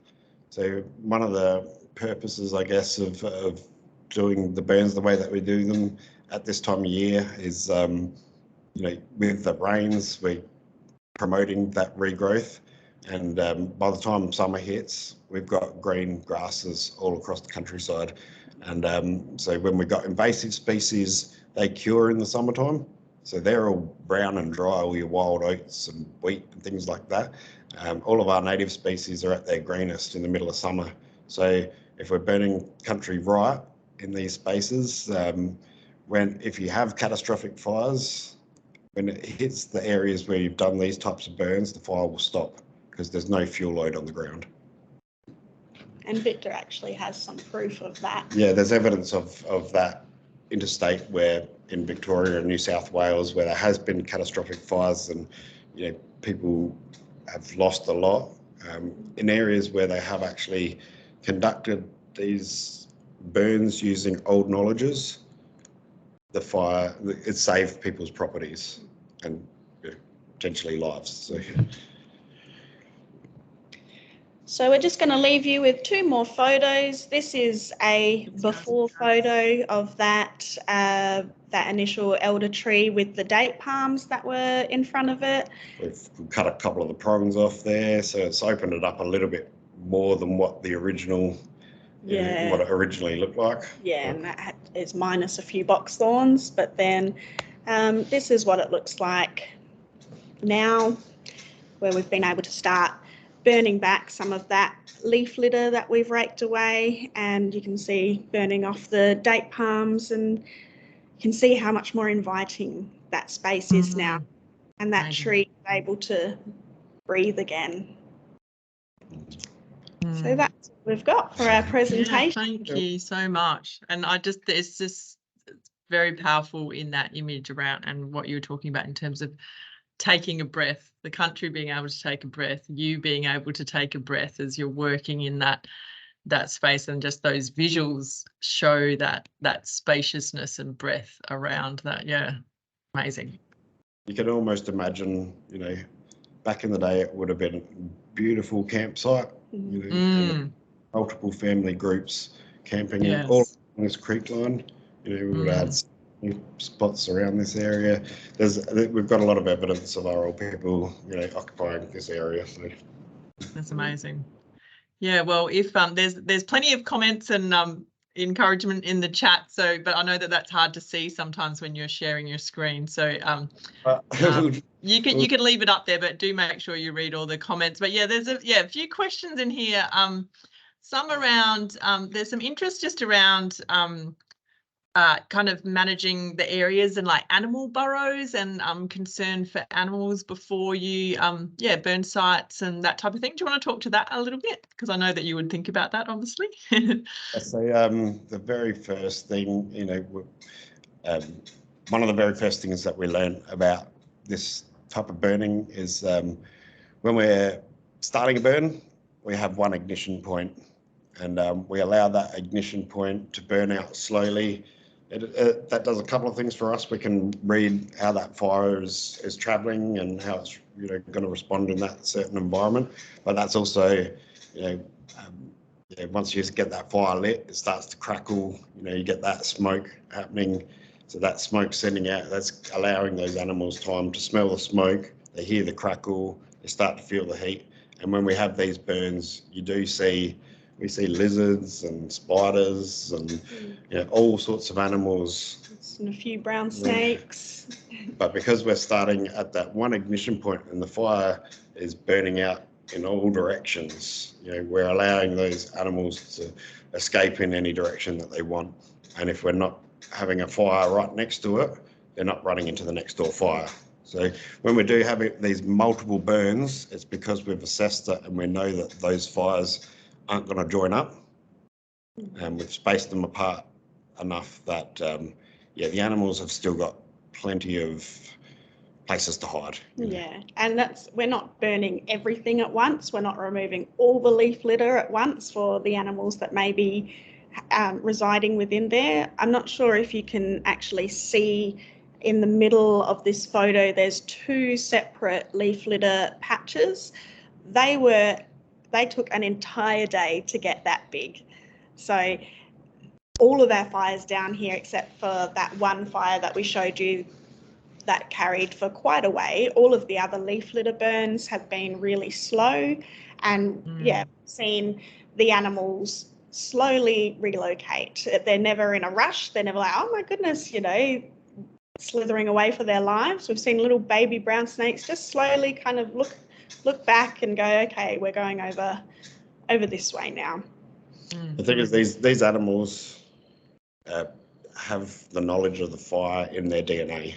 So one of the purposes, I guess, of doing the burns the way that we do them at this time of year is, with the rains, we're promoting that regrowth. And by the time summer hits, we've got green grasses all across the countryside. And so when we've got invasive species, they cure in the summertime. So they're all brown and dry, all your wild oats and wheat and things like that. All of our native species are at their greenest in the middle of summer. So if we're burning country right in these spaces, if you have catastrophic fires, when it hits the areas where you've done these types of burns, the fire will stop because there's no fuel load on the ground. And Victor actually has some proof of that. Yeah, there's evidence of that interstate where in Victoria and New South Wales where there has been catastrophic fires and people have lost a lot. In areas where they have actually conducted these burns using old knowledges, the fire, it saved people's properties and potentially lives. So we're just going to leave you with two more photos. This is a before photo of that initial elder tree with the date palms that were in front of it. We've cut a couple of the prongs off there, so it's opened it up a little bit more than what the original, what it originally looked like. Yeah, and that is minus a few box thorns, but then this is what it looks like now, where we've been able to start burning back some of that leaf litter that we've raked away, and you can see burning off the date palms, and you can see how much more inviting that space is now, and that tree is able to breathe again. So that's what we've got for our presentation. Yeah, thank you so much. And it's just very powerful in that image around and what you were talking about in terms of taking a breath, the country being able to take a breath, you being able to take a breath as you're working in that space, and just those visuals show that spaciousness and breath around that. Yeah, amazing. You can almost imagine, back in the day, it would have been a beautiful campsite, and multiple family groups camping in all on this creek line. We would have spots around this area. We've got a lot of evidence of our old people, occupying this area. So that's amazing. Yeah, well, if there's plenty of comments and encouragement in the chat. So, but I know that's hard to see sometimes when you're sharing your screen. So you can leave it up there, but do make sure you read all the comments. But yeah, there's a few questions in here. Some around there's some interest just around kind of managing the areas and like animal burrows and concern for animals before you burn sites and that type of thing. Do you want to talk to that a little bit? Because I know that you would think about that, obviously. So the very first thing, one of the very first things that we learned about this type of burning is when we're starting a burn, we have one ignition point, and we allow that ignition point to burn out slowly. That does a couple of things for us. We can read how that fire is travelling and how it's going to respond in that certain environment. But that's also, once you get that fire lit, it starts to crackle. You get that smoke happening. So that smoke sending out, that's allowing those animals time to smell the smoke. They hear the crackle. They start to feel the heat. And when we have these burns, we see lizards and spiders and all sorts of animals. And a few brown snakes. But because we're starting at that one ignition point and the fire is burning out in all directions, we're allowing those animals to escape in any direction that they want. And if we're not having a fire right next to it, they're not running into the next door fire. So when we do have these multiple burns, it's because we've assessed it and we know that those fires aren't going to join up, and we've spaced them apart enough that the animals have still got plenty of places to hide. Yeah, and we're not burning everything at once. We're not removing all the leaf litter at once for the animals that may be residing within there. I'm not sure if you can actually see in the middle of this photo, there's two separate leaf litter patches. They took an entire day to get that big. So all of our fires down here, except for that one fire that we showed you that carried for quite a way, all of the other leaf litter burns have been really slow, and seen the animals slowly relocate. They're never in a rush. They're never like, oh my goodness, slithering away for their lives. We've seen little baby brown snakes just slowly kind of look back and go, okay, we're going over this way now. The thing is, these animals have the knowledge of the fire in their DNA.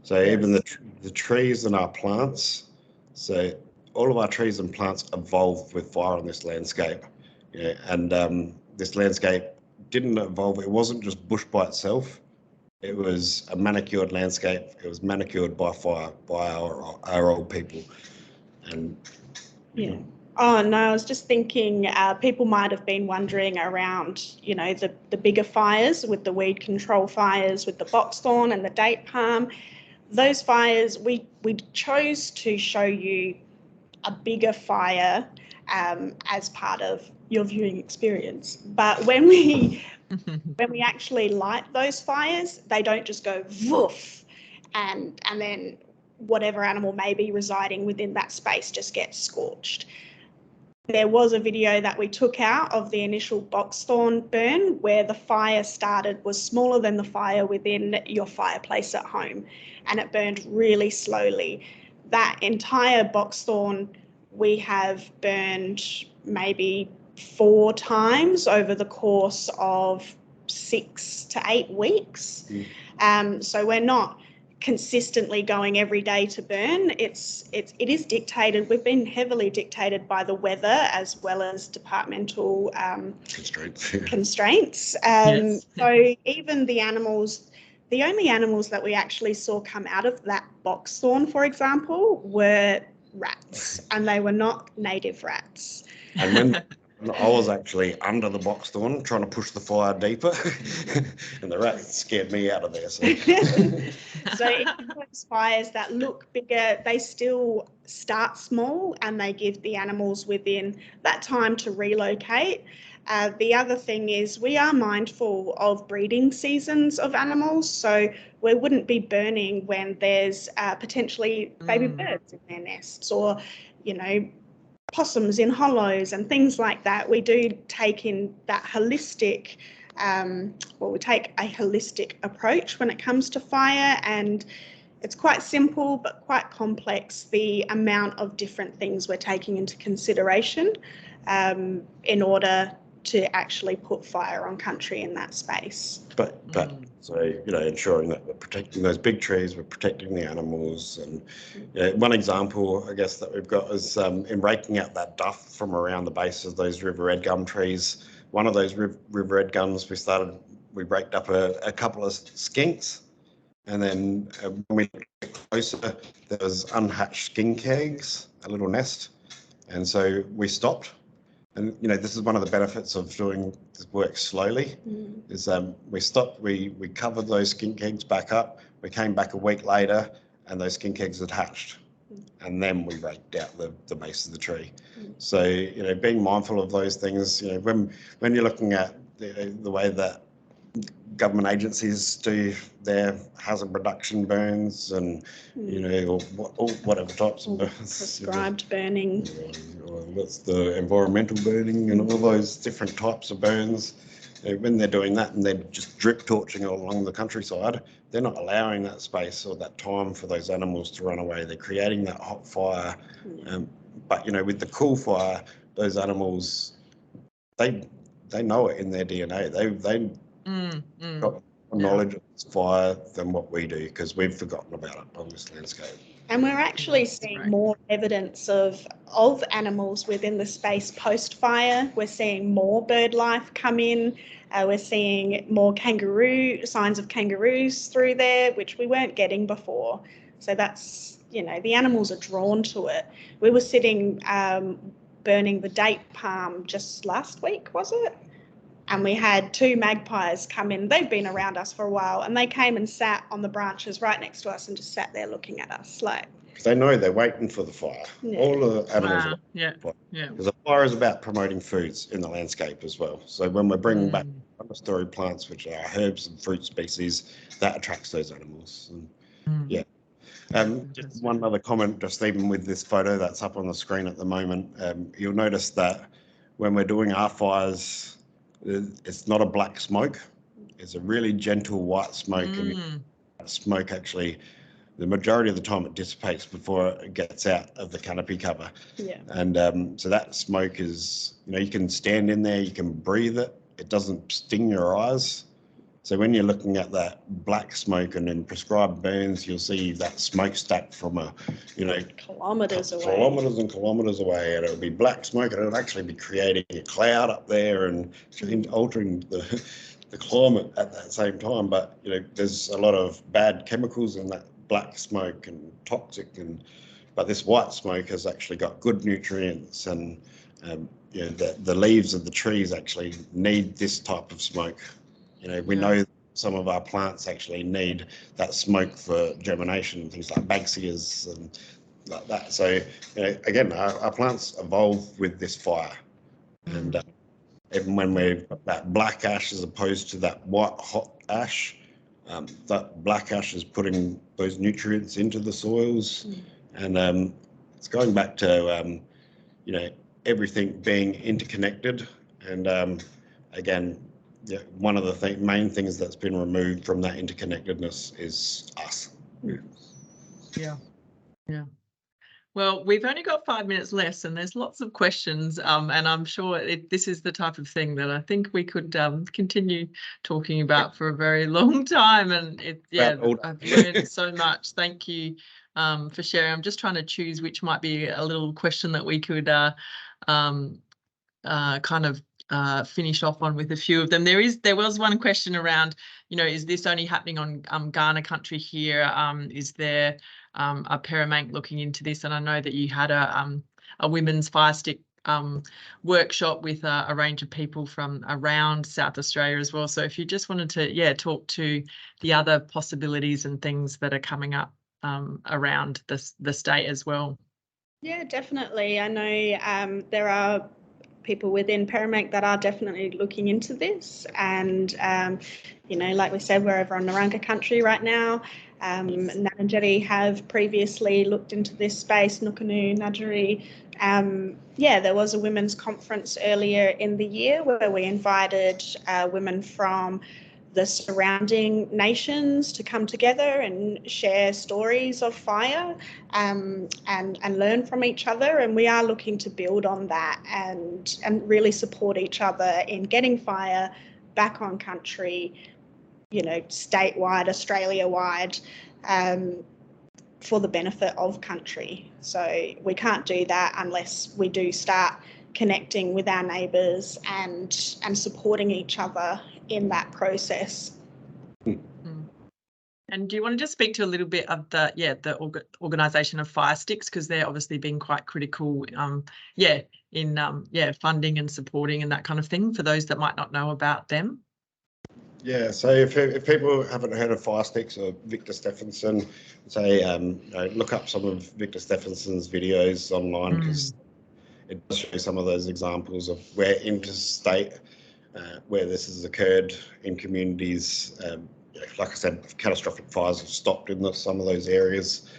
So even the trees and our plants, so all of our trees and plants evolved with fire on this landscape. And this landscape didn't evolve. It wasn't just bush by itself. It was a manicured landscape. It was manicured by fire, by our old people. And Oh no, I was just thinking people might have been wondering around, the bigger fires with the weed control fires, with the boxthorn and the date palm. Those fires, we chose to show you a bigger fire as part of your viewing experience. But when we actually light those fires, they don't just go woof and then whatever animal may be residing within that space just gets scorched. There was a video that we took out of the initial boxthorn burn where the fire started was smaller than the fire within your fireplace at home, and it burned really slowly. That entire boxthorn we have burned maybe 4 times over the course of 6 to 8 weeks. So we're not consistently going every day to burn. It is dictated. We've been heavily dictated by the weather as well as departmental constraints. Yes. So even the animals, the only animals that we actually saw come out of that box thorn, for example, were rats, and they were not native rats. And when I was actually under the box thorn trying to push the fire deeper, and the rats scared me out of there. So, so even those fires that look bigger, they still start small, and they give the animals within that time to relocate. The other thing is we are mindful of breeding seasons of animals, so we wouldn't be burning when there's potentially baby birds in their nests, or, you know, possums in hollows and things like that. We do take in that holistic, we take a holistic approach when it comes to fire, and it's quite simple but quite complex, the amount of different things we're taking into consideration in order to actually put fire on country in that space. but so, you know, ensuring that we're protecting those big trees, we're protecting the animals. And you know, one example, I guess, that we've got is in raking out that duff from around the base of those river red gum trees. One of those river red gums, we raked up a couple of skinks, and then when we got closer, there was unhatched skink eggs, a little nest, and so we stopped. And you know, this is one of the benefits of doing this work slowly, is we stopped, we covered those skink eggs back up, we came back a week later and those skink eggs had hatched, and then we raked out the base of the tree. So, you know, being mindful of those things, you know, when you're looking at the way that government agencies do their hazard reduction burns and, you know, or whatever types of burns. Prescribed burning. That's the environmental burning and all those different types of burns. When they're doing that and they're just drip torching along the countryside, they're not allowing that space or that time for those animals to run away. They're creating that hot fire. But, you know, with the cool fire, those animals, they know it in their DNA. They got more knowledge of this fire than what we do, because we've forgotten about it on this landscape. And we're actually seeing more evidence of animals within the space post-fire. We're seeing more bird life come in. We're seeing more signs of kangaroos through there, which we weren't getting before. So that's, you know, the animals are drawn to it. We were sitting burning the date palm just last week, was it? And we had 2 magpies come in. They've been around us for a while, and they came and sat on the branches right next to us and just sat there looking at us like. Because they know they're waiting for the fire. Yeah. All of the animals. Yeah. Because the fire is about promoting foods in the landscape as well. So when we're bringing back understory plants, which are herbs and fruit species, that attracts those animals. And, yeah. Just one other comment, just even with this photo that's up on the screen at the moment, you'll notice that when we're doing our fires, it's not a black smoke. It's a really gentle white smoke, and that smoke actually, the majority of the time, it dissipates before it gets out of the canopy cover. Yeah. And so that smoke is, you know, you can stand in there, you can breathe it. It doesn't sting your eyes. So when you're looking at that black smoke and in prescribed burns, you'll see that smokestack from kilometres away. Kilometres and kilometres away, and it'll be black smoke, and it'll actually be creating a cloud up there and altering the climate at that same time. But, you know, there's a lot of bad chemicals in that black smoke and toxic, but this white smoke has actually got good nutrients, and you know, the leaves of the trees actually need this type of smoke. You know, we know some of our plants actually need that smoke for germination, things like Bagsias and like that. So, you know, again, our plants evolve with this fire. And even when we've got that black ash as opposed to that white hot ash, that black ash is putting those nutrients into the soils. And it's going back to, you know, everything being interconnected. And again, yeah, one of the main things that's been removed from that interconnectedness is us. Yeah. Well, we've only got 5 minutes left, and there's lots of questions, and I'm sure this is the type of thing that I think we could continue talking about for a very long time. And I've learned so much. Thank you for sharing. I'm just trying to choose which might be a little question that we could kind of finish off on with a few of them. There was one question around, is this only happening on Kaurna Country here? Is there a Paramount looking into this? And I know that you had a women's fire stick workshop with a range of people from around South Australia as well. So if you just wanted to, talk to the other possibilities and things that are coming up around the state as well. Yeah, definitely. I know there are people within Paramount that are definitely looking into this, and like we said, we're over on Kaurna Country right now. Ngarrindjeri have previously looked into this space, Nukanu, Ngadjuri. There was a women's conference earlier in the year where we invited women from the surrounding nations to come together and share stories of fire and learn from each other. And we are looking to build on that and really support each other in getting fire back on country, statewide, Australia-wide, for the benefit of country. So we can't do that unless we do start connecting with our neighbours and supporting each other in that process. And do you want to just speak to a little bit of the organisation of fire sticks, because they're obviously been quite critical, in funding and supporting and that kind of thing for those that might not know about them? Yeah, so if people haven't heard of fire sticks or Victor Stephenson, look up some of Victor Stephenson's videos online, because it does show some of those examples of where interstate, where this has occurred in communities. Like I said, catastrophic fires have stopped in some of those areas.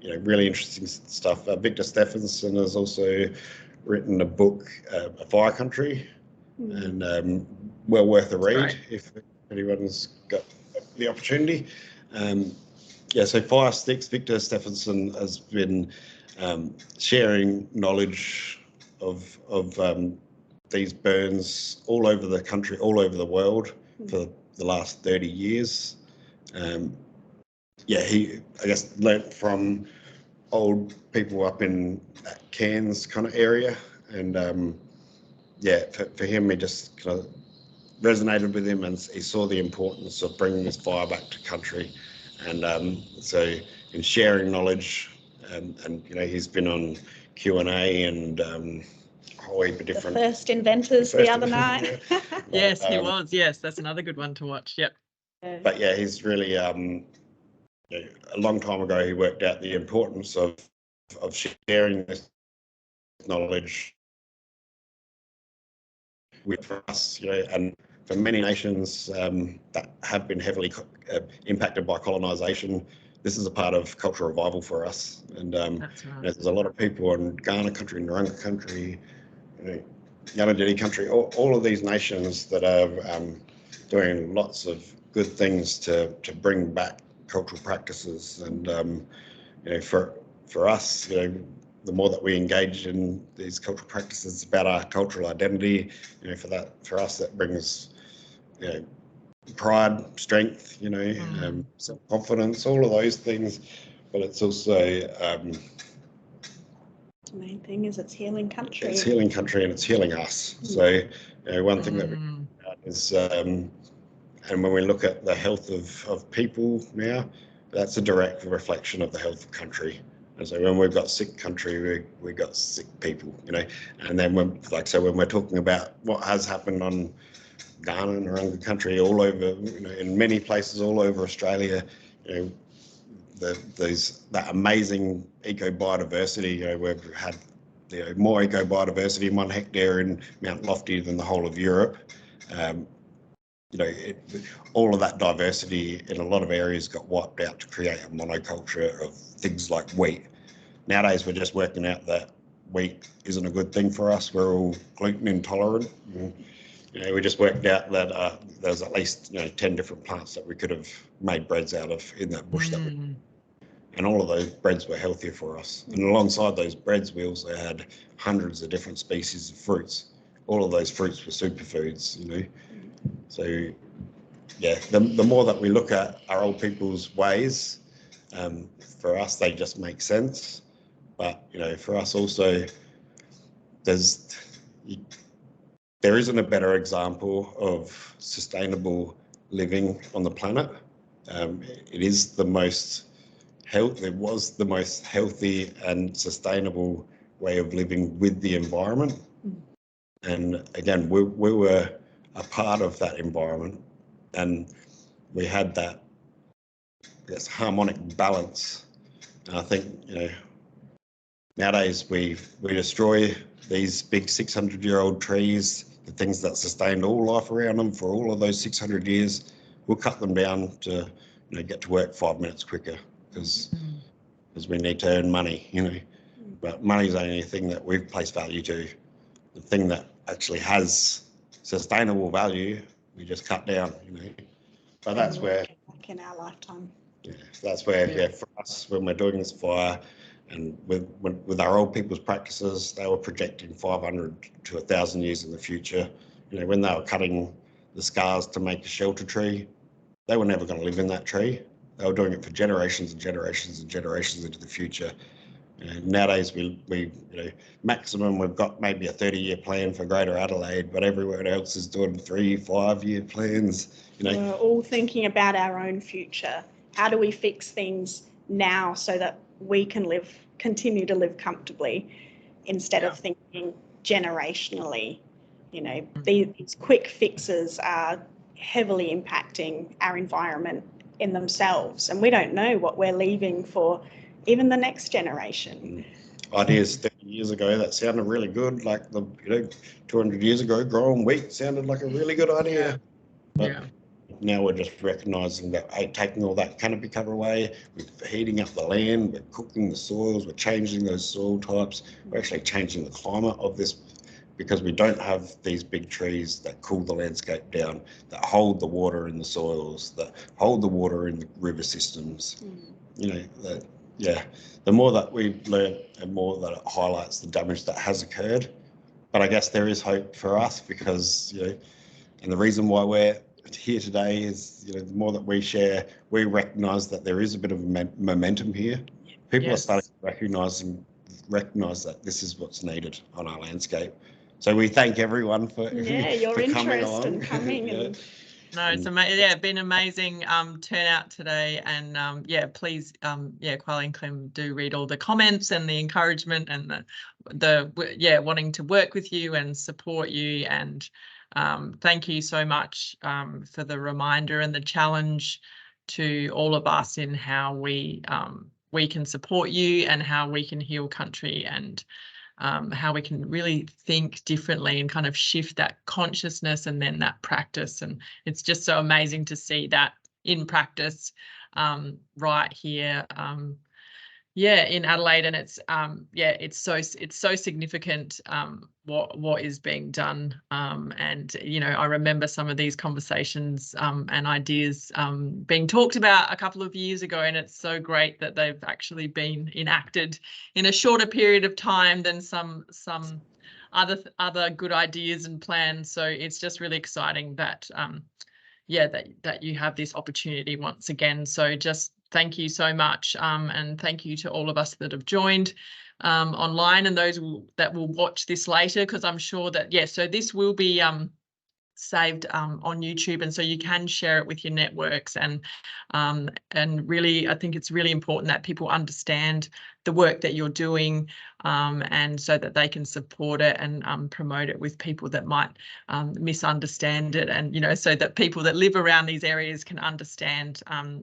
Really interesting stuff. Victor Stephenson has also written a book, A Fire Country, and well worth a read if anyone's got the opportunity. So fire sticks, Victor Stephenson has been sharing knowledge of these burns all over the country, all over the world for the last 30 years. He, I guess, learnt from old people up in that Cairns kind of area, and for him, it just kind of resonated with him, and he saw the importance of bringing this fire back to country. And so in sharing knowledge, and he's been on Q&A and a whole heap of different... The first inventors the other night. Yes, he was. Yes, that's another good one to watch. Yep. But yeah, he's really, a long time ago, he worked out the importance of sharing this knowledge with us, and for many nations that have been heavily impacted by colonisation, this is a part of cultural revival for us. And That's right. there's a lot of people in Kaurna Country, Narungga Country, Ngarrindjeri Country, all of these nations that are doing lots of good things to bring back cultural practices. And for us, the more that we engage in these cultural practices about our cultural identity, for us that brings pride, strength, self-confidence, all of those things. But it's also the main thing is it's healing country. It's healing country, and it's healing us. So one thing that we is, and when we look at the health of people now, that's a direct reflection of the health of country. And so when we've got sick country, we've got sick people, and then when we're talking about what has happened on Kaurna and Narungga Country, all over, in many places all over Australia, that amazing eco-biodiversity, we've had more eco-biodiversity in 1 hectare in Mount Lofty than the whole of Europe. All of that diversity in a lot of areas got wiped out to create a monoculture of things like wheat. Nowadays, we're just working out that wheat isn't a good thing for us. We're all gluten intolerant. We just worked out that there's at least 10 different plants that we could have made breads out of in that bush. and all of those breads were healthier for us. And alongside those breads, we also had hundreds of different species of fruits. All of those fruits were superfoods, you know. So yeah, the more that we look at our old people's ways, for us they just make sense. But you know, for us also, there isn't a better example of sustainable living on the planet. It is the most it was the most healthy and sustainable way of living with the environment. And again, we were a part of that environment, and we had that, this harmonic balance. And I think, you know, nowadays we destroy these big 600-year-old trees, the things that sustained all life around them for all of those 600 years. We'll cut them down to, you know, get to work 5 minutes quicker because we need to earn money, you know. But money's the only thing that we've placed value to. The thing that actually has sustainable value, we just cut down, you know. But that's where, like in our lifetime. yeah, that's where, yeah, for us, when we're doing this fire, and with our old people's practices, they were projecting 500 to 1,000 years in the future. You know, when they were cutting the scars to make a shelter tree, they were never going to live in that tree. They were doing it for generations and generations and generations into the future. And nowadays, we you know, maximum we've got maybe a 30-year plan for Greater Adelaide, but everywhere else is doing 3-5-year plans. You know, we're all thinking about our own future. How do we fix things now so that we can continue to live comfortably, instead of thinking generationally? You know, these quick fixes are heavily impacting our environment in themselves, and we don't know what we're leaving for even the next generation. Ideas 30 years ago that sounded really good, like 200 years ago, growing wheat sounded like a really good idea. But now we're just recognising that, hey, taking all that canopy cover away, we're heating up the land, we're cooking the soils, we're changing those soil types, we're actually changing the climate of this, because we don't have these big trees that cool the landscape down, that hold the water in the soils, that hold the water in the river systems. You know, the more that we've learned, and more that it highlights the damage that has occurred. But I guess there is hope for us, because, you know, and the reason why we're here today is, you know, the more that we share, we recognise that there is a bit of momentum here. People are starting to recognise that this is what's needed on our landscape. So we thank everyone for your for interest and coming. And no, it's amazing. Yeah, been amazing turnout today, and please, Quahli and Clem, do read all the comments and the encouragement and the wanting to work with you and support you. And thank you so much for the reminder and the challenge to all of us in how we can support you and how we can heal country, and how we can really think differently and kind of shift that consciousness and then that practice. And it's just so amazing to see that in practice right here in Adelaide. And it's so significant what is being done. And you know, I remember some of these conversations and ideas being talked about a couple of years ago, and it's so great that they've actually been enacted in a shorter period of time than some other good ideas and plans. So it's just really exciting that that you have this opportunity once again. So just thank you so much, and thank you to all of us that have joined online, and those that will watch this later, because I'm sure that so this will be saved on YouTube, and so you can share it with your networks. And really, I think it's really important that people understand the work that you're doing, and so that they can support it and promote it with people that might misunderstand it, and you know, so that people that live around these areas can understand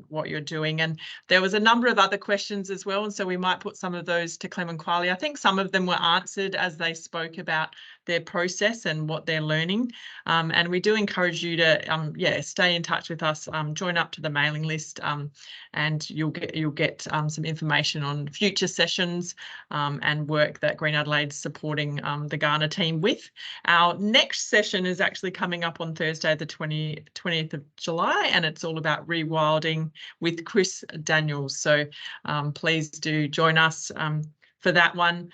what you're doing. And there was a number of other questions as well, and so we might put some of those to Clem and Quahli. I think some of them were answered as they spoke about their process and what they're learning. And we do encourage you to stay in touch with us, join up to the mailing list, and you'll get some information on future sessions and work that Green Adelaide's supporting the Kaurna team with. Our next session is actually coming up on Thursday, the 20th of July, and it's all about rewilding with Chris Daniels. So please do join us for that one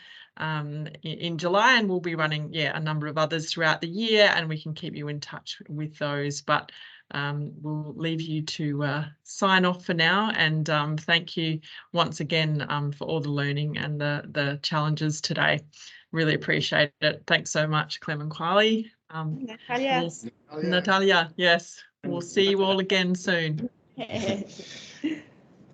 in July, and we'll be running a number of others throughout the year, and we can keep you in touch with those. But we'll leave you to sign off for now, and thank you once again for all the learning and the challenges today. Really appreciate it. Thanks so much, Clem and Quahli. Natalia. Natalia, yes. We'll see you all again soon.